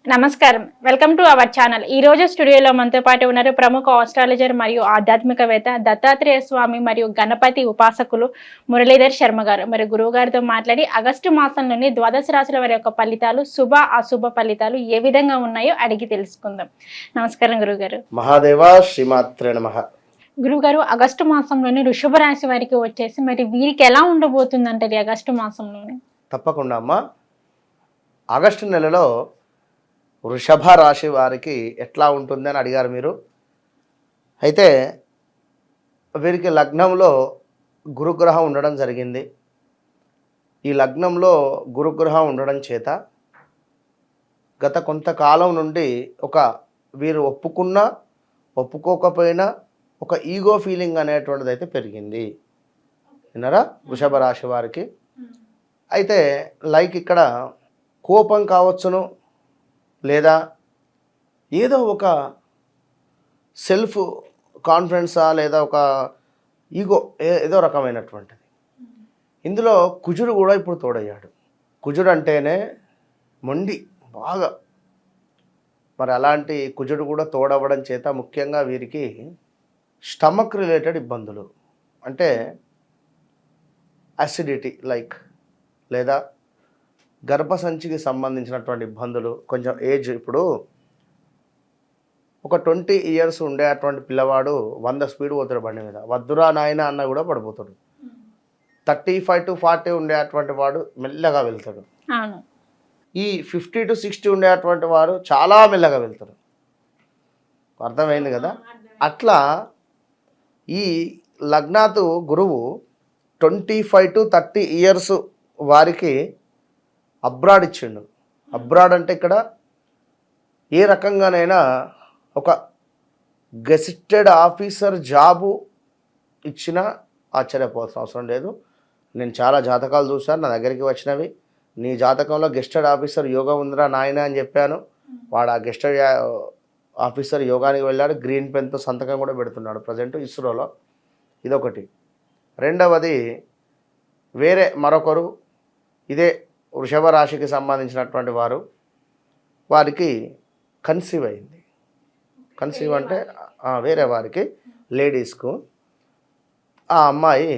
నమస్కారం. Welcome to our channel. ఈ రోజు స్టూడియోలో మనతో పాటు ఉన్నారు ప్రముఖ ఆస్ట్రాలజర్ మరియు ఆధ్యాత్మికవేత్త దత్తాత్రేయ స్వామి మరియు గణపతి ఉపాసకులు మురళీధర్ శర్మ గారు. మరి గురువు గారితో మాట్లాడి ఆగస్టు మాసంలోని ద్వాదశ రాశుల వారి యొక్క ఫలితాలు, శుభ అశుభ ఫలితాలు ఏ విధంగా ఉన్నాయో అడిగి తెలుసుకుందాం. నమస్కారం గురువుగారు. మహాదేవ శ్రీమాత్రే నమః. గురువుగారు, ఆగస్టు మాసంలోని వృషభ రాశి వారికి వచ్చేసి మరి వీరికి ఎలా ఉండబోతుందంటే ఆగస్టు మాసంలోని? తప్పకుండా అమ్మా. ఆగస్టు నెలలో వృషభ రాశి వారికి ఎట్లా ఉంటుంది అని అడిగారు మీరు. అయితే వీరికి లగ్నంలో గురుగ్రహం ఉండడం జరిగింది. ఈ లగ్నంలో గురుగ్రహం ఉండడం చేత గత కొంతకాలం నుండి వీరు ఒప్పుకున్నా ఒప్పుకోకపోయినా ఒక ఈగో ఫీలింగ్ అనేటువంటిది అయితే పెరిగింది. విన్నారా వృషభ రాశి వారికి? అయితే ఇక్కడ కోపం కావచ్చును, లేదా ఏదో ఒక సెల్ఫ్ కాన్ఫిడెన్సా, లేదా ఒక ఈగో ఏదో రకమైనటువంటిది. ఇందులో కుజుడు కూడా ఇప్పుడు తోడయ్యాడు. కుజుడు అంటేనే మొండి బాగా. మరి అలాంటి కుజుడు కూడా తోడవ్వడం చేత ముఖ్యంగా వీరికి స్టమక్ రిలేటెడ్ ఇబ్బందులు, అంటే అసిడిటీ లేదా గర్భసంచికి సంబంధించినటువంటి ఇబ్బందులు. కొంచెం ఏజ్ ఇప్పుడు ఒక 20 years ఉండేటువంటి పిల్లవాడు 100 స్పీడ్ పోతాడు బండి మీద, వద్దురా నాయన అన్న కూడా పడిపోతాడు. 35 to 40 ఉండేటువంటి వాడు మెల్లగా వెళ్తాడు. ఈ 50 to 60 ఉండేటువంటి వారు చాలా మెల్లగా వెళ్తారు. అర్థమైంది కదా? అట్లా ఈ లగ్నాతు గురువు 25 to 30 years వారికి అబ్రాడ్ ఇచ్చిండు. అబ్రాడ్ అంటే ఇక్కడ ఏ రకంగానైనా ఒక గెజిటెడ్ ఆఫీసర్ జాబు ఇచ్చినా ఆశ్చర్యపోవాల్సిన అవసరం లేదు. నేను చాలా జాతకాలు చూశాను, నా దగ్గరికి వచ్చినవి. నీ జాతకంలో గెస్టెడ్ ఆఫీసర్ యోగం ఉందిరా నాయన అని చెప్పాను. వాడు ఆ గెస్టెడ్ ఆఫీసర్ యోగానికి వెళ్ళాడు. గ్రీన్ పెన్తో సంతకం కూడా పెడుతున్నాడు ప్రజెంట్ ఇస్రోలో. ఇదొకటి. రెండవది, వేరే మరొకరు ఇదే వృషభ రాశికి సంబంధించినటువంటి వారికి కన్సీవ్ అయింది. కన్సీవ్ అంటే వేరే వారికి, లేడీస్కు ఆ అమ్మాయి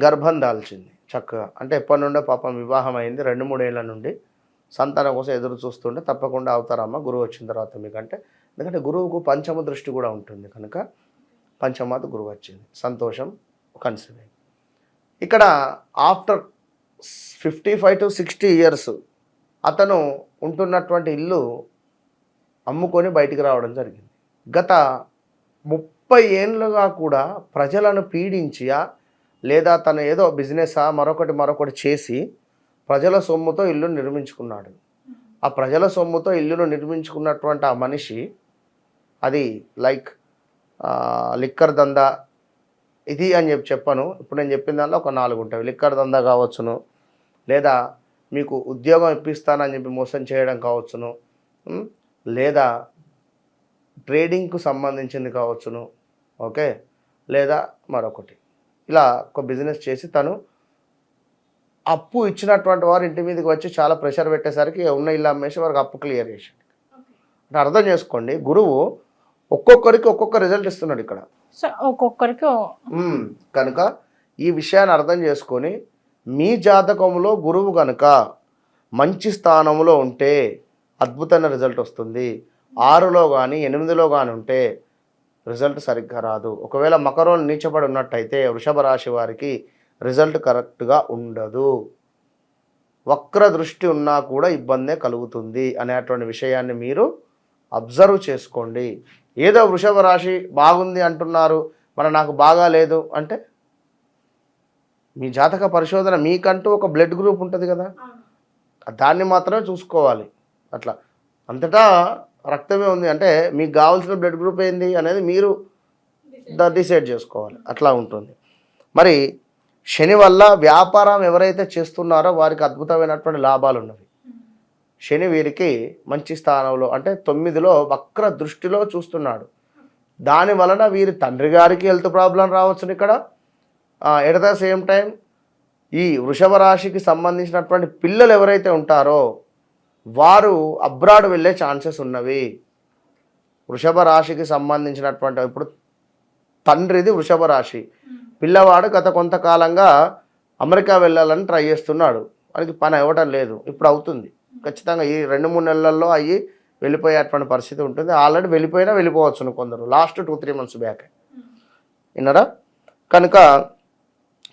గర్భం దాల్చింది చక్కగా. అంటే ఎప్పటి నుండో పాపం వివాహం అయింది, 2-3 ఏళ్ళ నుండి సంతానం కోసం ఎదురు చూస్తుంటే తప్పకుండా అవుతారమ్మ గురువు వచ్చిన తర్వాత మీకంటే. ఎందుకంటే గురువుకు పంచమ దృష్టి కూడా ఉంటుంది కనుక పంచమాత గురువు వచ్చింది. సంతోషం, కన్సీవ్ అయింది. ఇక్కడ ఆఫ్టర్ 55 to 60 years అతను ఉంటున్నటువంటి ఇల్లు అమ్ముకొని బయటికి రావడం జరిగింది. గత 30 ఏళ్ళుగా కూడా ప్రజలను పీడించి, లేదా తను ఏదో బిజినెసా మరొకటి చేసి ప్రజల సొమ్ముతో ఇల్లు నిర్మించుకున్నాడు. ఆ ప్రజల సొమ్ముతో ఇల్లును నిర్మించుకున్నటువంటి ఆ మనిషి అది లిక్కర్ దందా ఇది అని చెప్పను. ఇప్పుడు నేను చెప్పిన దానిలో ఒక 4 ఉంటాయి. లిక్కర్ దందా కావచ్చును, లేదా మీకు ఉద్యోగం ఇప్పిస్తానని చెప్పి మోసం చేయడం కావచ్చును, లేదా ట్రేడింగ్కు సంబంధించింది కావచ్చును, ఓకే, లేదా మరొకటి. ఇలా ఒక బిజినెస్ చేసి తను అప్పు ఇచ్చినటువంటి వారు ఇంటి మీదకి వచ్చి చాలా ప్రెషర్ పెట్టేసరికి ఉన్న ఇల్లు అమ్మేసి వారికి అప్పు క్లియర్ చేసాడు. అంటే అర్థం చేసుకోండి, గురువు ఒక్కొక్కరికి ఒక్కొక్క రిజల్ట్ ఇస్తున్నాడు ఇక్కడ. ఒక్కొక్కరికి కనుక ఈ విషయాన్ని అర్థం చేసుకొని మీ జాతకంలో గురువు కనుక మంచి స్థానంలో ఉంటే అద్భుతమైన రిజల్ట్ వస్తుంది. 6లో కానీ 8లో కానీ ఉంటే రిజల్ట్ సరిగ్గా రాదు. ఒకవేళ మకరంలో నీచబడి ఉన్నట్టయితే వృషభ రాశి వారికి రిజల్ట్ కరెక్ట్గా ఉండదు. వక్ర దృష్టి ఉన్నా కూడా ఇబ్బందే కలుగుతుంది అనేటువంటి విషయాన్ని మీరు అబ్జర్వ్ చేసుకోండి. ఏదో వృషభ రాశి బాగుంది అంటున్నారు, నాకు బాగా లేదు అంటే మీ జాతక పరిశోధన మీకంటూ ఒక బ్లడ్ గ్రూప్ ఉంటుంది కదా, దాన్ని మాత్రమే చూసుకోవాలి. అట్లా అంతటా రక్తమే ఉంది అంటే మీకు కావాల్సిన బ్లడ్ గ్రూప్ ఏంది అనేది మీరు డిసైడ్ చేసుకోవాలి. అట్లా ఉంటుంది. మరి శని వల్ల వ్యాపారం ఎవరైతే చేస్తున్నారో వారికి అద్భుతమైనటువంటి లాభాలు ఉన్నవి. శని వీరికి మంచి స్థానంలో అంటే 9లో వక్ర దృష్టిలో చూస్తున్నాడు. దాని వలన వీరి తండ్రి గారికి హెల్త్ ప్రాబ్లం రావచ్చును ఇక్కడ. ఎట్ ద సేమ్ టైం ఈ వృషభ రాశికి సంబంధించినటువంటి పిల్లలు ఎవరైతే ఉంటారో వారు అబ్రాడ్ వెళ్ళే ఛాన్సెస్ ఉన్నవి. వృషభ రాశికి సంబంధించినటువంటి ఇప్పుడు తండ్రిది వృషభ రాశి, పిల్లవాడు గత కొంతకాలంగా అమెరికా వెళ్ళాలని ట్రై చేస్తున్నాడు, వానికి పని అవ్వటం లేదు, ఇప్పుడు అవుతుంది ఖచ్చితంగా. ఈ 2-3 నెలల్లో అయ్యి వెళ్ళిపోయేటువంటి పరిస్థితి ఉంటుంది. ఆల్రెడీ వెళ్ళిపోవచ్చును కొందరు, లాస్ట్ 2-3 మంత్స్ బ్యాక్ విన్నారా. కనుక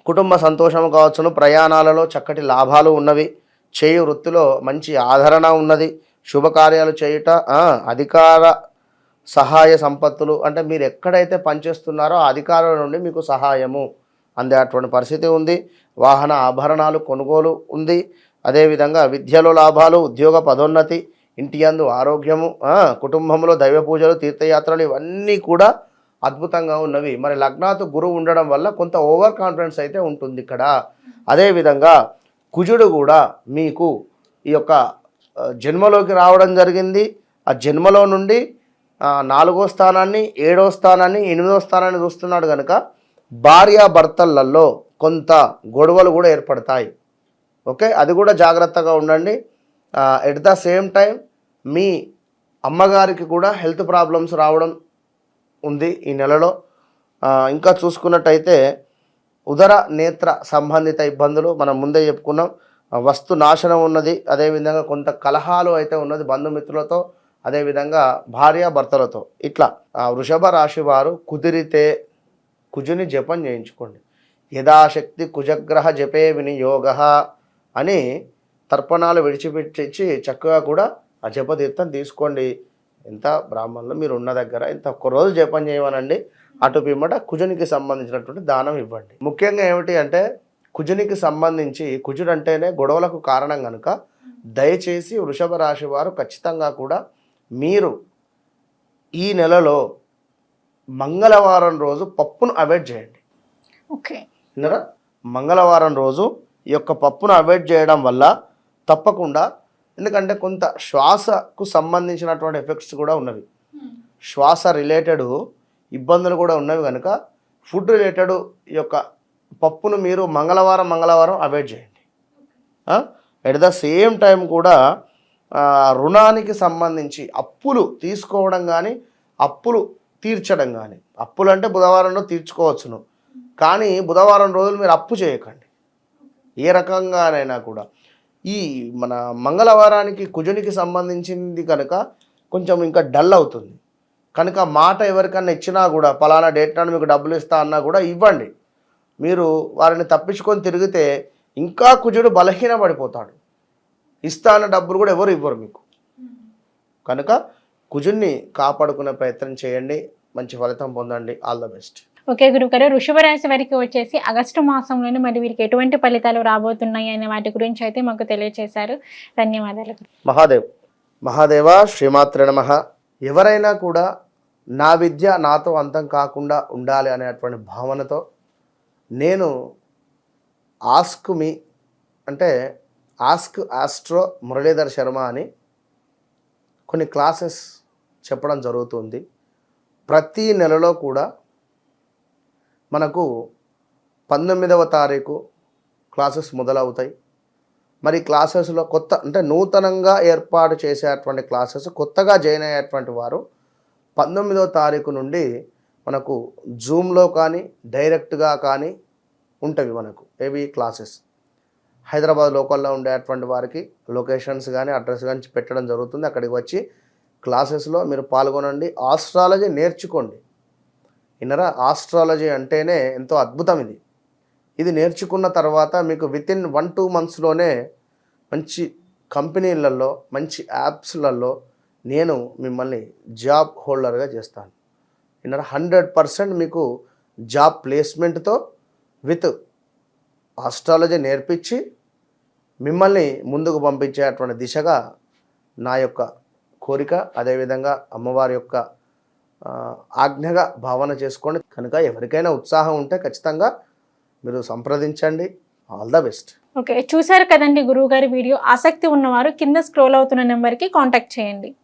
కుటుంబ సంతోషం కావచ్చును, ప్రయాణాలలో చక్కటి లాభాలు ఉన్నవి, చేయు వృత్తిలో మంచి ఆదరణ ఉన్నది, శుభకార్యాలు చేయుట, అధికార సహాయ సంపత్తులు అంటే మీరు ఎక్కడైతే పనిచేస్తున్నారో ఆ అధికారుల నుండి మీకు సహాయము అందేటువంటి పరిస్థితి ఉంది. వాహన ఆభరణాలు కొనుగోలు ఉంది. అదేవిధంగా విద్యలో లాభాలు, ఉద్యోగ పదోన్నతి, ఇంటి యందు ఆరోగ్యము, కుటుంబంలో దైవ పూజలు, తీర్థయాత్రలు ఇవన్నీ కూడా అద్భుతంగా ఉన్నవి. మరి లగ్నాతు గురువు ఉండడం వల్ల కొంత ఓవర్ కాన్ఫిడెన్స్ అయితే ఉంటుంది ఇక్కడ. అదేవిధంగా కుజుడు కూడా మీకు ఈ యొక్క జన్మలోకి రావడం జరిగింది. ఆ జన్మలో నుండి 4వ స్థానాన్ని, 7వ స్థానాన్ని, 8వ స్థానాన్ని చూస్తున్నాడు కనుక భార్యాభర్తలలో కొంత గొడవలు కూడా ఏర్పడతాయి. ఓకే, అది కూడా జాగ్రత్తగా ఉండండి. ఎట్ ద సేమ్ టైం మీ అమ్మగారికి కూడా హెల్త్ ప్రాబ్లమ్స్ రావడం ఉంది ఈ నెలలో. ఇంకా చూసుకున్నట్టయితే ఉదర నేత్ర సంబంధిత ఇబ్బందులు మనం ముందే చెప్పుకున్నాం. వస్తు నాశనం ఉన్నది. అదేవిధంగా కొంత కలహాలు అయితే ఉన్నది బంధుమిత్రులతో, అదేవిధంగా భార్యాభర్తలతో. ఇట్లా వృషభ రాశి వారు కుదిరితే కుజుని జపం చేయించుకోండి. యథాశక్తి కుజగ్రహ జపే వినియోగ అని తర్పణాలు విడిచిపెట్టి చక్కగా కూడా ఆ జపతీర్థం తీసుకోండి. ఎంత బ్రాహ్మణులు మీరు ఉన్న దగ్గర ఇంత ఒక్కరోజు జపం చేయమనండి. అటు పిమ్మట కుజునికి సంబంధించినటువంటి దానం ఇవ్వండి. ముఖ్యంగా ఏమిటి అంటే కుజునికి సంబంధించి, కుజుడు అంటేనే గొడవలకు కారణం కనుక దయచేసి వృషభ రాశి వారు ఖచ్చితంగా కూడా మీరు ఈ నెలలో మంగళవారం రోజు పప్పును అవాయిడ్ చేయండి. ఓకే, మంగళవారం రోజు ఈ యొక్క పప్పును అవాయిడ్ చేయడం వల్ల తప్పకుండా, ఎందుకంటే కొంత శ్వాసకు సంబంధించినటువంటి ఎఫెక్ట్స్ కూడా ఉన్నవి, శ్వాస రిలేటెడ్ ఇబ్బందులు కూడా ఉన్నవి కనుక ఫుడ్ రిలేటెడ్ ఈ యొక్క పప్పును మీరు మంగళవారం అవాయిడ్ చేయండి. ఎట్ ద సేమ్ టైం కూడా రుణానికి సంబంధించి అప్పులు తీసుకోవడం కానీ అప్పులు తీర్చడం కానీ, అప్పులు అంటే బుధవారంలో తీర్చుకోవచ్చును, కానీ బుధవారం రోజులు మీరు అప్పు చేయకండి ఏ రకంగానైనా కూడా. ఈ మన మంగళవారానికి కుజునికి సంబంధించింది కనుక కొంచెం ఇంకా డల్ అవుతుంది కనుక మాట ఎవరికన్నా ఇచ్చినా కూడా పలానా డేట్ నాడు మీకు డబ్బులు ఇస్తా అన్నా కూడా ఇవ్వండి. మీరు వారిని తప్పించుకొని తిరిగితే ఇంకా కుజుడు బలహీన పడిపోతాడు. ఇస్తా అన్న డబ్బులు కూడా ఎవరు ఇవ్వరు మీకు. కనుక కుజున్ని కాపాడుకునే ప్రయత్నం చేయండి, మంచి ఫలితం పొందండి. All the best. ఓకే గురుగారు, వృషభ రాశి వారికి వచ్చేసి ఆగస్టు మాసంలోనే మరి వీరికి ఎటువంటి ఫలితాలు రాబోతున్నాయి అనే వాటి గురించి అయితే మాకు తెలియజేశారు. ధన్యవాదాలు. మహాదేవ శ్రీమాత్రే నమః. ఎవరైనా కూడా నా విద్య నాతో అంతం కాకుండా ఉండాలి అనేటువంటి భావనతో నేను ఆస్క్ మీ అంటే ఆస్క్ ఆస్ట్రో మురళీధర్ శర్మ అని కొన్ని క్లాసెస్ చెప్పడం జరుగుతుంది. ప్రతి నెలలో కూడా మనకు 19వ తారీఖు క్లాసెస్ మొదలవుతాయి. మరి క్లాసెస్లో కొత్త అంటే నూతనంగా ఏర్పాటు చేసేటువంటి క్లాసెస్, కొత్తగా జాయిన్ అయ్యేటువంటి వారు 19వ తారీఖు నుండి మనకు జూమ్లో కానీ డైరెక్ట్గా కానీ ఉంటవి మనకు ఏవి క్లాసెస్. హైదరాబాద్ లోకల్లో ఉండేటువంటి వారికి లొకేషన్స్ కానీ అడ్రస్ కానీ పెట్టడం జరుగుతుంది. అక్కడికి వచ్చి క్లాసెస్లో మీరు పాల్గొనండి, ఆస్ట్రాలజీ నేర్చుకోండి. విన్నరా, ఆస్ట్రాలజీ అంటేనే ఎంతో అద్భుతం. ఇది నేర్చుకున్న తర్వాత మీకు వితిన్ 1-2 మంత్స్లోనే మంచి కంపెనీలలో, మంచి యాప్స్లలో నేను మిమ్మల్ని జాబ్ హోల్డర్గా చేస్తాను. విన్నరా, 100% మీకు జాబ్ ప్లేస్మెంట్తో విత్ ఆస్ట్రాలజీ నేర్పించి మిమ్మల్ని ముందుకు పంపించేటువంటి దిశగా నా యొక్క కోరిక. అదేవిధంగా అమ్మవారి యొక్క ఆజ్ఞగా భావన చేసుకోండి. కనుక ఎవరికైనా ఉత్సాహం ఉంటే ఖచ్చితంగా మీరు సంప్రదించండి. All the best. ఓకే, చూసారు కదండి గురువుగారి వీడియో. ఆసక్తి ఉన్నవారు కింద స్క్రోల్ అవుతున్న నెంబర్కి కాంటాక్ట్ చేయండి.